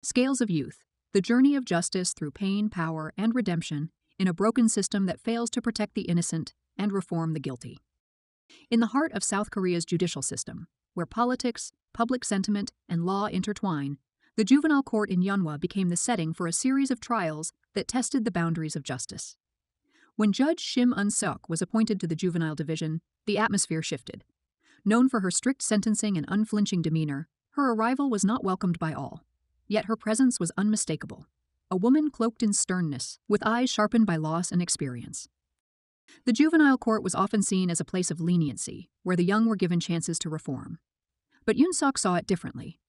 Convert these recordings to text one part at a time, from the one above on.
Scales of Youth: The Journey of Justice Through Pain, Power, and Redemption in a Broken System That Fails to Protect the Innocent and Reform the Guilty. In the heart of South Korea's judicial system, where politics, public sentiment, and law intertwine, the juvenile court in Yeonhwa became the setting for a series of trials that tested the boundaries of justice. When Judge Shim Un-seok was appointed to the juvenile division, the atmosphere shifted. Known for her strict sentencing and unflinching demeanor, her arrival was not welcomed by all. Yet her presence was unmistakable. A woman cloaked in sternness, with eyes sharpened by loss and experience. The juvenile court was often seen as a place of leniency, where the young were given chances to reform. But Yoon-seok saw it differently.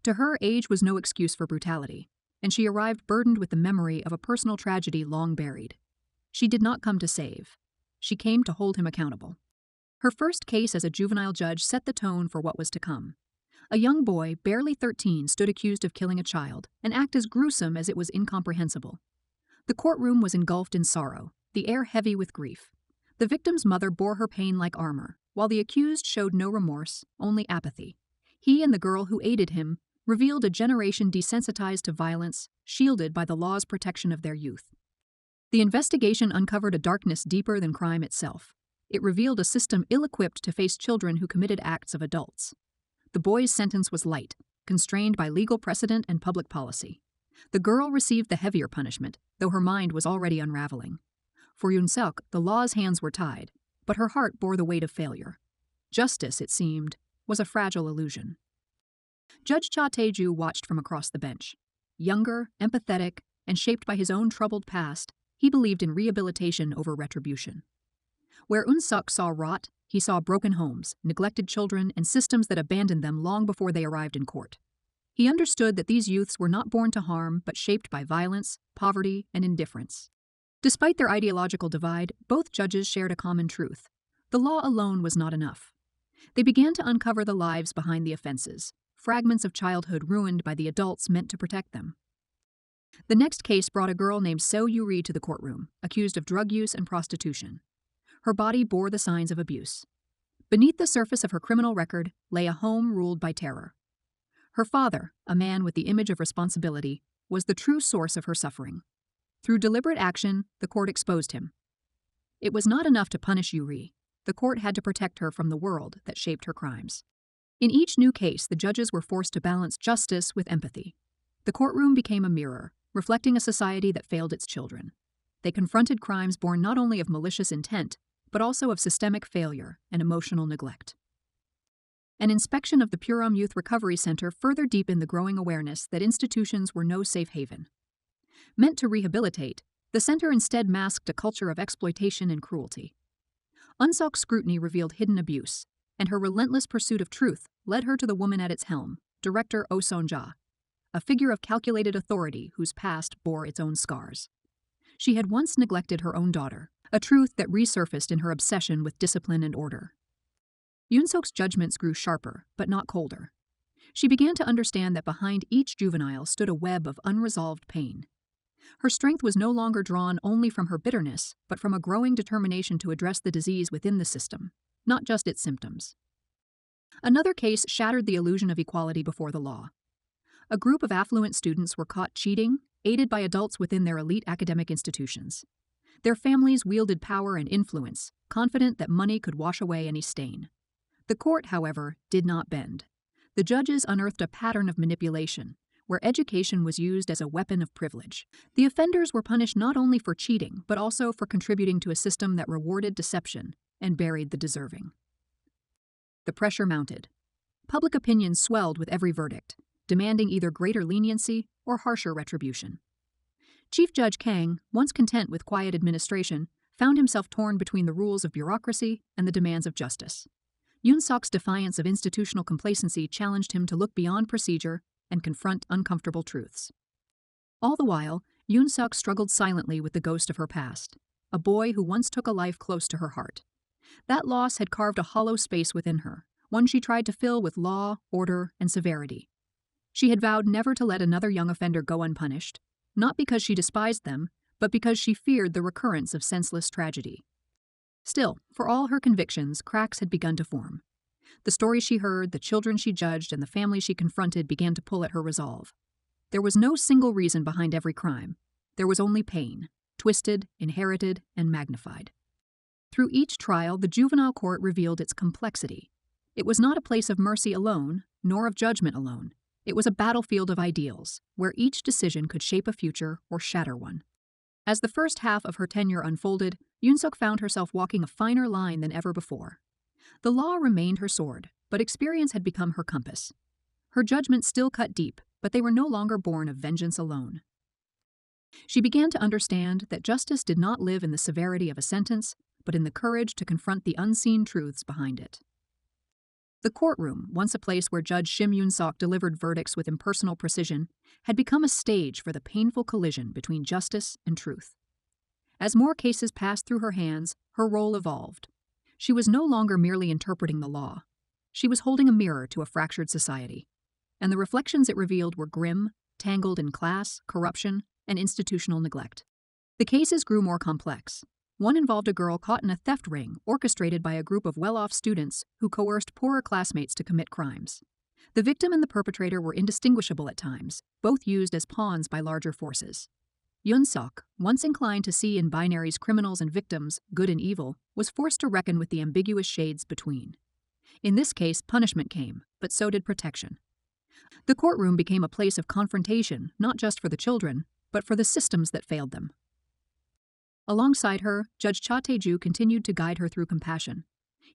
To her, age was no excuse for brutality, and she arrived burdened with the memory of a personal tragedy long buried. She did not come to save. She came to hold him accountable. Her first case as a juvenile judge set the tone for what was to come. A young boy, barely 13, stood accused of killing a child, an act as gruesome as it was incomprehensible. The courtroom was engulfed in sorrow, the air heavy with grief. The victim's mother bore her pain like armor, while the accused showed no remorse, only apathy. He and the girl who aided him revealed a generation desensitized to violence, shielded by the law's protection of their youth. The investigation uncovered a darkness deeper than crime itself. It revealed a system ill-equipped to face children who committed acts of adults. The boy's sentence was light, constrained by legal precedent and public policy. The girl received the heavier punishment, though her mind was already unraveling. For Yoon-seok, the law's hands were tied, but her heart bore the weight of failure. Justice, it seemed, was a fragile illusion. Judge Cha Tae-ju watched from across the bench. Younger, empathetic, and shaped by his own troubled past, he believed in rehabilitation over retribution. Where Eun-seok saw rot, he saw broken homes, neglected children, and systems that abandoned them long before they arrived in court. He understood that these youths were not born to harm, but shaped by violence, poverty, and indifference. Despite their ideological divide, both judges shared a common truth. The law alone was not enough. They began to uncover the lives behind the offenses, fragments of childhood ruined by the adults meant to protect them. The next case brought a girl named Seo Yuri to the courtroom, accused of drug use and prostitution. Her body bore the signs of abuse. Beneath the surface of her criminal record lay a home ruled by terror. Her father, a man with the image of responsibility, was the true source of her suffering. Through deliberate action, the court exposed him. It was not enough to punish Yuri. The court had to protect her from the world that shaped her crimes. In each new case, the judges were forced to balance justice with empathy. The courtroom became a mirror, reflecting a society that failed its children. They confronted crimes born not only of malicious intent, but also of systemic failure and emotional neglect. An inspection of the Purom Youth Recovery Center further deepened the growing awareness that institutions were no safe haven. Meant to rehabilitate, the center instead masked a culture of exploitation and cruelty. Un-seok's scrutiny revealed hidden abuse, and her relentless pursuit of truth led her to the woman at its helm, Director Oh Son-ja, a figure of calculated authority whose past bore its own scars. She had once neglected her own daughter, a truth that resurfaced in her obsession with discipline and order. Yoon-seok's judgments grew sharper, but not colder. She began to understand that behind each juvenile stood a web of unresolved pain. Her strength was no longer drawn only from her bitterness, but from a growing determination to address the disease within the system, not just its symptoms. Another case shattered the illusion of equality before the law. A group of affluent students were caught cheating, aided by adults within their elite academic institutions. Their families wielded power and influence, confident that money could wash away any stain. The court, however, did not bend. The judges unearthed a pattern of manipulation, where education was used as a weapon of privilege. The offenders were punished not only for cheating, but also for contributing to a system that rewarded deception and buried the deserving. The pressure mounted. Public opinion swelled with every verdict, demanding either greater leniency or harsher retribution. Chief Judge Kang, once content with quiet administration, found himself torn between the rules of bureaucracy and the demands of justice. Yoon-seok's defiance of institutional complacency challenged him to look beyond procedure and confront uncomfortable truths. All the while, Yoon-seok struggled silently with the ghost of her past, a boy who once took a life close to her heart. That loss had carved a hollow space within her, one she tried to fill with law, order, and severity. She had vowed never to let another young offender go unpunished, not because she despised them, but because she feared the recurrence of senseless tragedy. Still, for all her convictions, cracks had begun to form. The stories she heard, the children she judged, and the family she confronted began to pull at her resolve. There was no single reason behind every crime. There was only pain, twisted, inherited, and magnified. Through each trial, the juvenile court revealed its complexity. It was not a place of mercy alone, nor of judgment alone. It was a battlefield of ideals, where each decision could shape a future or shatter one. As the first half of her tenure unfolded, Yoon-suk found herself walking a finer line than ever before. The law remained her sword, but experience had become her compass. Her judgments still cut deep, but they were no longer born of vengeance alone. She began to understand that justice did not live in the severity of a sentence, but in the courage to confront the unseen truths behind it. The courtroom, once a place where Judge Shim Yoon-suk delivered verdicts with impersonal precision, had become a stage for the painful collision between justice and truth. As more cases passed through her hands, her role evolved. She was no longer merely interpreting the law. She was holding a mirror to a fractured society, and the reflections it revealed were grim, tangled in class, corruption, and institutional neglect. The cases grew more complex. One involved a girl caught in a theft ring orchestrated by a group of well-off students who coerced poorer classmates to commit crimes. The victim and the perpetrator were indistinguishable at times, both used as pawns by larger forces. Yoon-suk, once inclined to see in binaries criminals and victims, good and evil, was forced to reckon with the ambiguous shades between. In this case, punishment came, but so did protection. The courtroom became a place of confrontation, not just for the children, but for the systems that failed them. Alongside her, Judge Cha Tae-ju continued to guide her through compassion.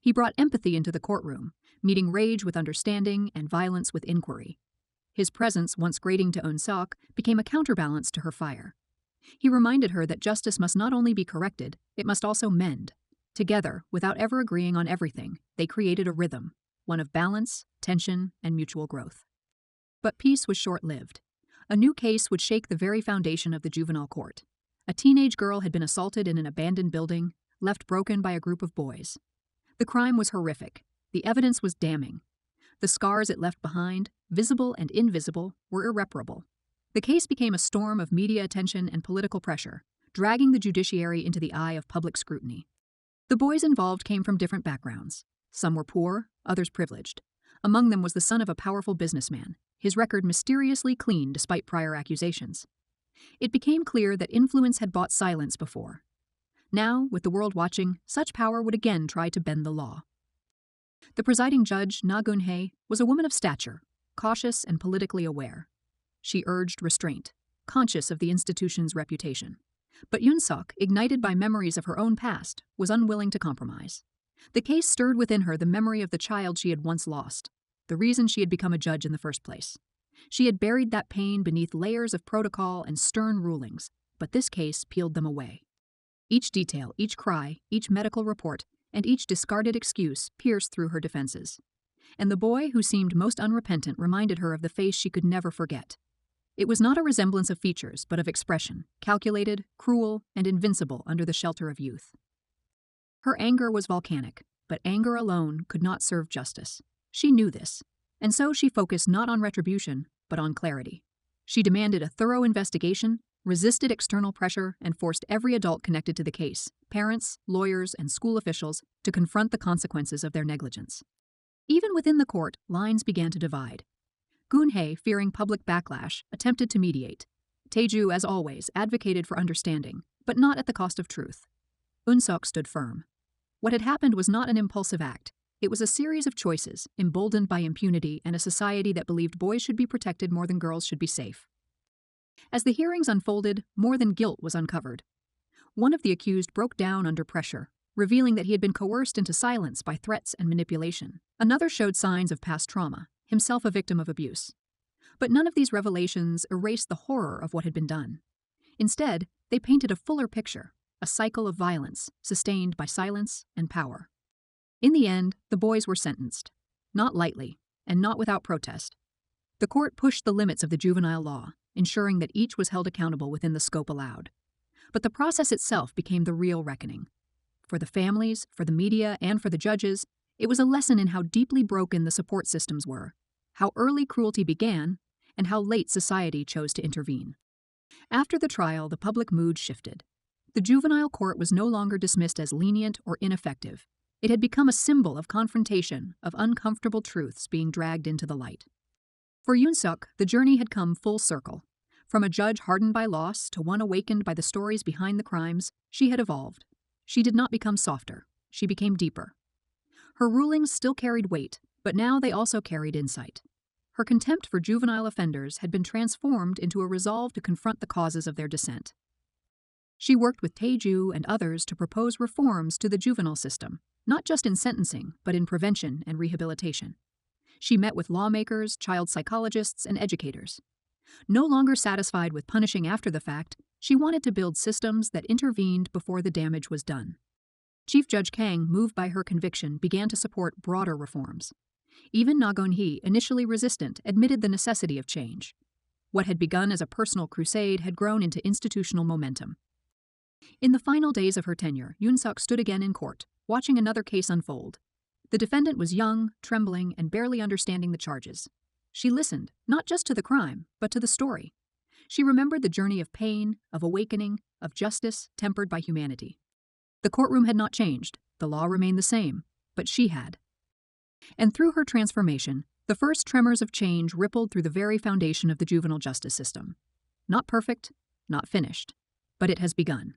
He brought empathy into the courtroom, meeting rage with understanding and violence with inquiry. His presence, once grating to Eun-suk, became a counterbalance to her fire. He reminded her that justice must not only be corrected, it must also mend. Together, without ever agreeing on everything, they created a rhythm, one of balance, tension, and mutual growth. But peace was short-lived. A new case would shake the very foundation of the juvenile court. A teenage girl had been assaulted in an abandoned building, left broken by a group of boys. The crime was horrific. The evidence was damning. The scars it left behind, visible and invisible, were irreparable. The case became a storm of media attention and political pressure, dragging the judiciary into the eye of public scrutiny. The boys involved came from different backgrounds. Some were poor, others privileged. Among them was the son of a powerful businessman, his record mysteriously clean despite prior accusations. It became clear that influence had bought silence before. Now, with the world watching, such power would again try to bend the law. The presiding judge, Na Gun-hye, was a woman of stature, cautious and politically aware. She urged restraint, conscious of the institution's reputation. But Yoon-suk, ignited by memories of her own past, was unwilling to compromise. The case stirred within her the memory of the child she had once lost, the reason she had become a judge in the first place. She had buried that pain beneath layers of protocol and stern rulings, but this case peeled them away. Each detail, each cry, each medical report, and each discarded excuse pierced through her defenses. And the boy who seemed most unrepentant reminded her of the face she could never forget. It was not a resemblance of features, but of expression, calculated, cruel, and invincible under the shelter of youth. Her anger was volcanic, but anger alone could not serve justice. She knew this, and so she focused not on retribution, but on clarity. She demanded a thorough investigation, resisted external pressure, and forced every adult connected to the case, parents, lawyers, and school officials, to confront the consequences of their negligence. Even within the court, lines began to divide. Gun-hye, fearing public backlash, attempted to mediate. Tae-ju, as always, advocated for understanding, but not at the cost of truth. Eun-suk stood firm. What had happened was not an impulsive act. It was a series of choices, emboldened by impunity and a society that believed boys should be protected more than girls should be safe. As the hearings unfolded, more than guilt was uncovered. One of the accused broke down under pressure, revealing that he had been coerced into silence by threats and manipulation. Another showed signs of past trauma, himself a victim of abuse. But none of these revelations erased the horror of what had been done. Instead, they painted a fuller picture, a cycle of violence sustained by silence and power. In the end, the boys were sentenced, not lightly, and not without protest. The court pushed the limits of the juvenile law, ensuring that each was held accountable within the scope allowed. But the process itself became the real reckoning. For the families, for the media, and for the judges, it was a lesson in how deeply broken the support systems were, how early cruelty began, and how late society chose to intervene. After the trial, the public mood shifted. The juvenile court was no longer dismissed as lenient or ineffective. It had become a symbol of confrontation, of uncomfortable truths being dragged into the light. For Yoon-suk, the journey had come full circle. From a judge hardened by loss to one awakened by the stories behind the crimes, she had evolved. She did not become softer. She became deeper. Her rulings still carried weight, but now they also carried insight. Her contempt for juvenile offenders had been transformed into a resolve to confront the causes of their descent. She worked with Tae-ju and others to propose reforms to the juvenile system, not just in sentencing, but in prevention and rehabilitation. She met with lawmakers, child psychologists, and educators. No longer satisfied with punishing after the fact, she wanted to build systems that intervened before the damage was done. Chief Judge Kang, moved by her conviction, began to support broader reforms. Even Na Gon-hee, initially resistant, admitted the necessity of change. What had begun as a personal crusade had grown into institutional momentum. In the final days of her tenure, Yoon-suk stood again in court, watching another case unfold. The defendant was young, trembling, and barely understanding the charges. She listened, not just to the crime, but to the story. She remembered the journey of pain, of awakening, of justice tempered by humanity. The courtroom had not changed, the law remained the same, but she had. And through her transformation, the first tremors of change rippled through the very foundation of the juvenile justice system. Not perfect, not finished, but it has begun.